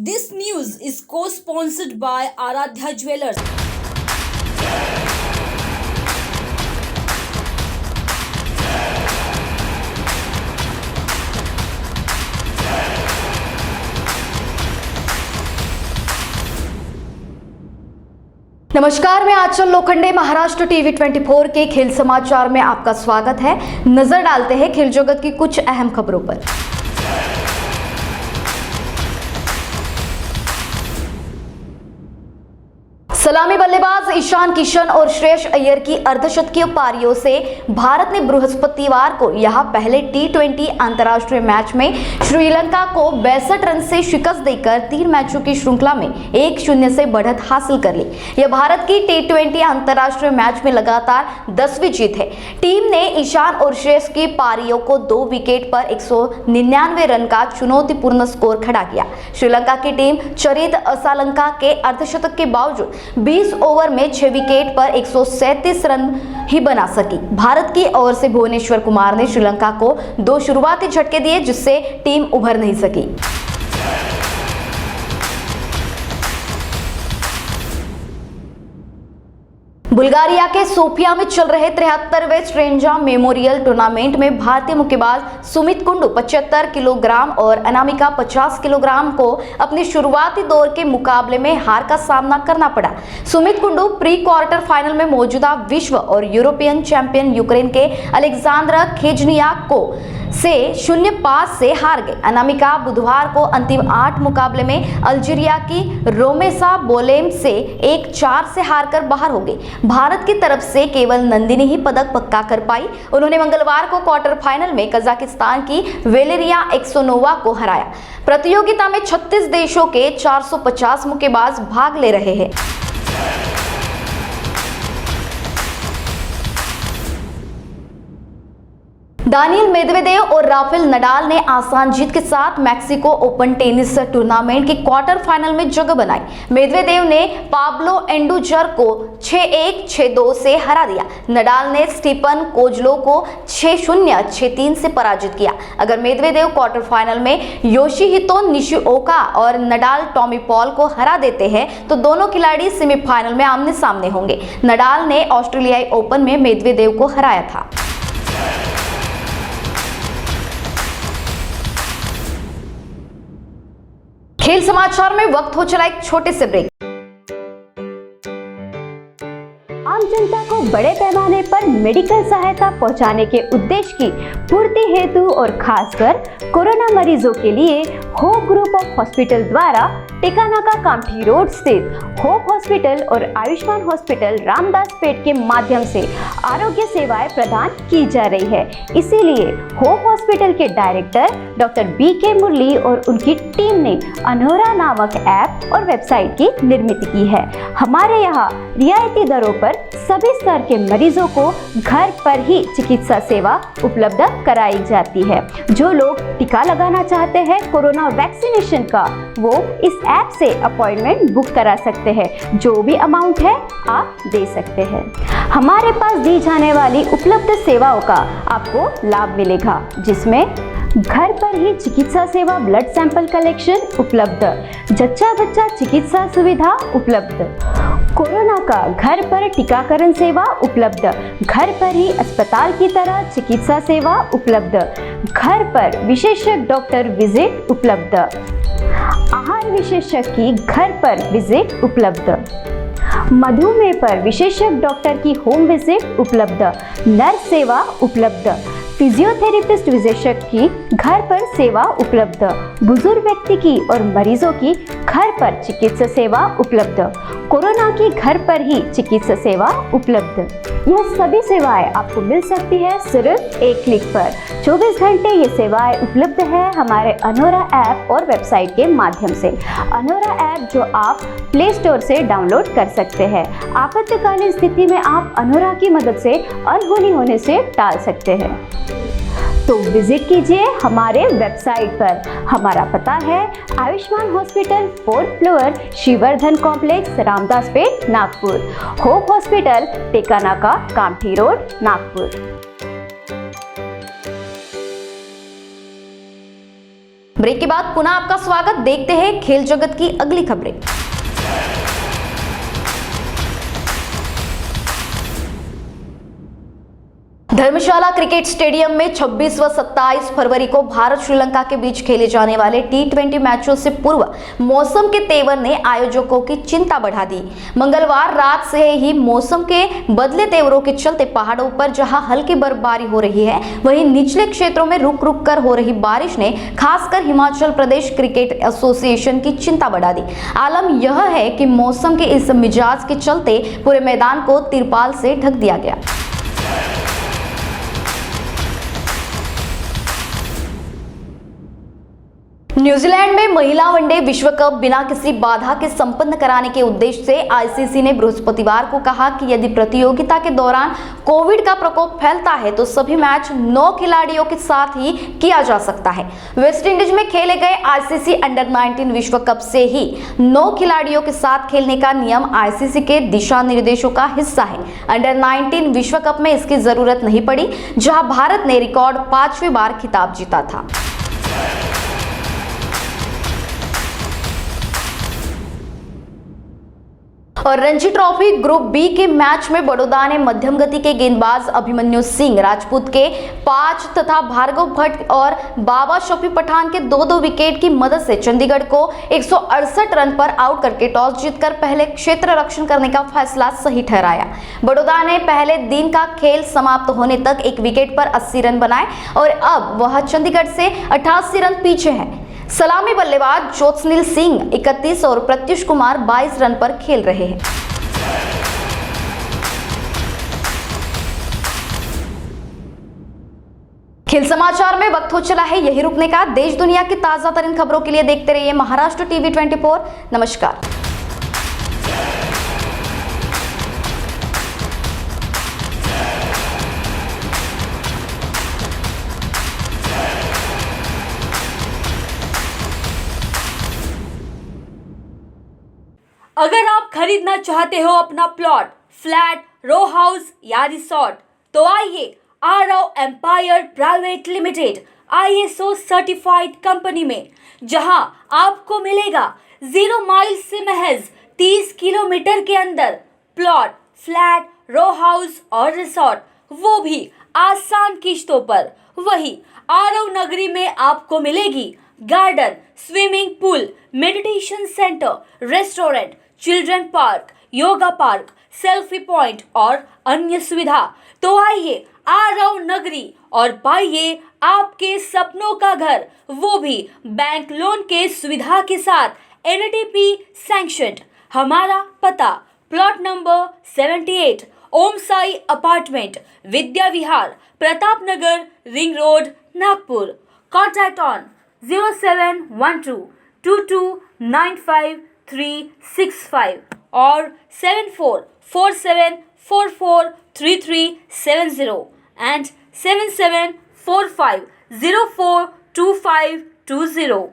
This news is co-sponsored by Aradhya Jewelers. नमस्कार, मैं आंचल Lokhande Maharashtra TV 24 के खेल समाचार में आपका स्वागत है। नजर डालते हैं खेल जगत की कुछ अहम खबरों पर। सलामी बल्लेबाज ईशान किशन और श्रेयस अय्यर की अर्धशतकीय पारियों से भारत ने बृहस्पतिवार को यहां पहले टी20 अंतर्राष्ट्रीय मैच में श्रीलंका को 62 रन से शिकस्त देकर 3 मैचों की श्रृंखला में 1-0 से बढ़त हासिल कर ली। यह भारत की टी20 अंतर्राष्ट्रीय मैच में लगातार 10वीं जीत है। टीम ने ईशान और श्रेयस की पारियों को 2 विकेट पर 199 रन का चुनौतीपूर्ण स्कोर खड़ा किया। श्रीलंका की टीम चरित असालंका के अर्धशतक के बावजूद 20 ओवर में 6 विकेट पर 137 रन ही बना सकी। भारत की ओर से भुवनेश्वर कुमार ने श्रीलंका को 2 शुरुआती झटके दिए, जिससे टीम उभर नहीं सकी। बुल्गारिया के सोफिया में चल रहे 73वें स्ट्रेंजा मेमोरियल टूर्नामेंट में भारतीय मुक्केबाज सुमित कुंडू 75 किलोग्राम और अनामिका 50 किलोग्राम को अपने शुरुआती दौर के मुकाबले में हार का सामना करना पड़ा। Sumit Kundu pre quarter final में मौजूदा विश्व और यूरोपियन चैंपियन यूक्रेन के अलेक्जेंड्रा खेजनियाक को से 0-5 से हार गए। अनामिका बुधवार को अंतिम 8 मुकाबले में अल्जीरिया की रोमेसा बोलेम से 1-4 से हारकर बाहर हो गई। भारत की तरफ से केवल नंदिनी ही पदक पक्का कर पाई। उन्होंने मंगलवार को क्वार्टर फाइनल में कजाकिस्तान की वेलेरिया एक्सोनोवा को हराया। प्रतियोगिता में 36 देशों के 450 मुक्केबाज भाग ले रहे हैं। दानियल मेदवेदेव और राफेल नडाल ने आसान जीत के साथ मैक्सिको ओपन टेनिस टूर्नामेंट के क्वार्टर फाइनल में जगह बनाई। मेदवेदेव ने पाब्लो एंडुजर को 6-1, 6-2 से हरा दिया। नडाल ने स्टीफन कोजलो को 6-0, 6-3 से पराजित किया। अगर मेदवेदेव क्वार्टर फाइनल में योशिहितो निशिओका और नडाल टॉमी पॉल को हरा देते हैं तो दोनों खिलाड़ी सेमीफाइनल में आमने सामने होंगे। नडाल ने ऑस्ट्रेलियाई ओपन में मेदवेदेव को हराया था। खेल समाचार में वक्त हो चला एक छोटे से ब्रेक। आम जनता को बड़े पैमाने पर मेडिकल सहायता पहुंचाने के उद्देश्य की पूर्ति हेतु और खासकर कोरोना मरीजों के लिए होप ग्रुप ऑफ हॉस्पिटल द्वारा टिकानाका कामठी रोड स्थित होप हॉस्पिटल और आयुष्मान हॉस्पिटल रामदास पेट के माध्यम से आरोग्य सेवाएं प्रदान की जा रही है। इसीलिए होप हॉस्पिटल के डायरेक्टर डॉक्टर BK मुरली और उनकी टीम ने अनोरा नामक ऐप और वेबसाइट की निर्मित की है। हमारे यहाँ रियायती दरों पर सभी स्तर के मरीजों को घर पर ही चिकित्सा सेवा उपलब्ध कराई जाती है। जो लोग टीका लगाना चाहते हैं कोरोना वैक्सीनेशन का, वो इस ऐप से अपॉइंटमेंट बुक करा सकते हैं। जो भी अमाउंट है आप दे सकते हैं। हमारे पास दी जाने वाली उपलब्ध सेवाओं का आपको लाभ मिलेगा, जिसमें घर पर ही चिकित्सा सेवा, ब्लड सैंपल कलेक्शन उपलब्ध, जच्चा बच्चा चिकित्सा सुविधा उपलब्ध, कोरोना का घर पर टीकाकरण सेवा उपलब्ध, घर पर ही अस्पताल की तरह चिकित्सा सेवा उपलब्ध, घर पर विशेषज्ञ डॉक्टर विजिट उपलब्ध, आहार विशेषज्ञ की घर पर विजिट उपलब्ध, मधुमेह पर विशेषज्ञ डॉक्टर की होम विजिट उपलब्ध, नर्स सेवा उपलब्ध, फिजियोथेरेपिस्ट विशेषज्ञ की घर पर सेवा उपलब्ध, बुजुर्ग व्यक्ति की और मरीजों की घर पर चिकित्सा सेवा उपलब्ध, कोरोना की घर पर ही चिकित्सा सेवा उपलब्ध। यह सभी सेवाएं आपको मिल सकती है सिर्फ एक क्लिक पर। 24 घंटे ये सेवाएं उपलब्ध है हमारे अनोरा ऐप और वेबसाइट के माध्यम से। अनोरा ऐप जो आप प्ले स्टोर से डाउनलोड कर सकते हैं। आपातकालीन स्थिति में आप अनोरा की मदद से अनहोनी होने से टाल सकते हैं। तो विजिट कीजिए हमारे वेबसाइट पर। हमारा पता है Ayushman hospital 4th floor, Shrivardhan complex, Ramdas Peth, Nagpur. Hope hospital, Tekanaka Kamthi road, Nagpur. Break के बाद पुनः आपका स्वागत। देखते हैं खेल जगत की अगली खबरें। धर्मशाला क्रिकेट स्टेडियम में 26 व 27 फरवरी को भारत श्रीलंका के बीच खेले जाने वाले T20 मैचों से पूर्व मौसम के तेवर ने आयोजकों की चिंता बढ़ा दी। मंगलवार रात से ही मौसम के बदले तेवरों के चलते पहाड़ों पर जहां हल्की बर्फबारी हो रही है, वहीं निचले क्षेत्रों में रुक रुक कर हो रही बारिश ने खासकर हिमाचल प्रदेश क्रिकेट एसोसिएशन की चिंता बढ़ा दी। आलम यह है कि मौसम के इस मिजाज के चलते पूरे मैदान को तिरपाल से ढक दिया गया। न्यूजीलैंड में महिला वनडे विश्व कप बिना किसी बाधा के संपन्न कराने के उद्देश्य से आईसीसी ने बृहस्पतिवार को कहा कि यदि प्रतियोगिता के दौरान कोविड का प्रकोप फैलता है तो सभी मैच 9 खिलाड़ियों के साथ ही किया जा सकता है। वेस्टइंडीज में खेले गए आईसीसी अंडर 19 विश्व कप से ही 9 खिलाड़ियों के साथ खेलने का नियम आईसीसी के दिशा निर्देशों का हिस्सा है। अंडर 19 विश्व कप में इसकी जरूरत नहीं पड़ी, जहां भारत ने रिकॉर्ड 5वीं बार खिताब जीता था। और रणजी ट्रॉफी ग्रुप बी के मैच में बड़ौदा ने मध्यम गति के गेंदबाज अभिमन्यु सिंह राजपूत के 5 तथा भार्गव भट्ट और बाबा शफी पठान के 2-2 विकेट की मदद से चंडीगढ़ को 168 रन पर आउट करके टॉस जीतकर पहले क्षेत्र रक्षण करने का फैसला सही ठहराया। बड़ौदा ने पहले दिन का खेल समाप्त होने तक एक विकेट पर 80 रन बनाए और अब वह चंडीगढ़ से 88 रन पीछे है। सलामी बल्लेबाज ज्योत्सनील सिंह 31 और प्रत्युष कुमार 22 रन पर खेल रहे हैं। खेल समाचार में वक्त हो चला है यही रुकने का। देश दुनिया की ताजा तरीन खबरों के लिए देखते रहिए महाराष्ट्र टीवी 24। नमस्कार। अगर आप खरीदना चाहते हो अपना प्लॉट, फ्लैट, रो हाउस या रिसोर्ट, तो आइए Aarav empire private limited ISO certified company में, जहां आपको मिलेगा 0 माइल से महज 30 किलोमीटर के अंदर प्लॉट, फ्लैट, रो हाउस और रिसोर्ट, वो भी आसान किश्तों पर। वही आरव नगरी में आपको मिलेगी garden, swimming pool, meditation centre, restaurant, children park, yoga park, selfie point और अन्य सुविधा। तो आइए आरव नगरी और पाइए आपके सपनों का घर, वो भी बैंक लोन के सुविधा के साथ, NTP सैंक्शन्ड। हमारा पता plot number 78 Om Sai apartment, Vidya Vihar, Pratap Nagar, ring road, Nagpur. Contact on 0712295365 और 7447443370 and 7745042520।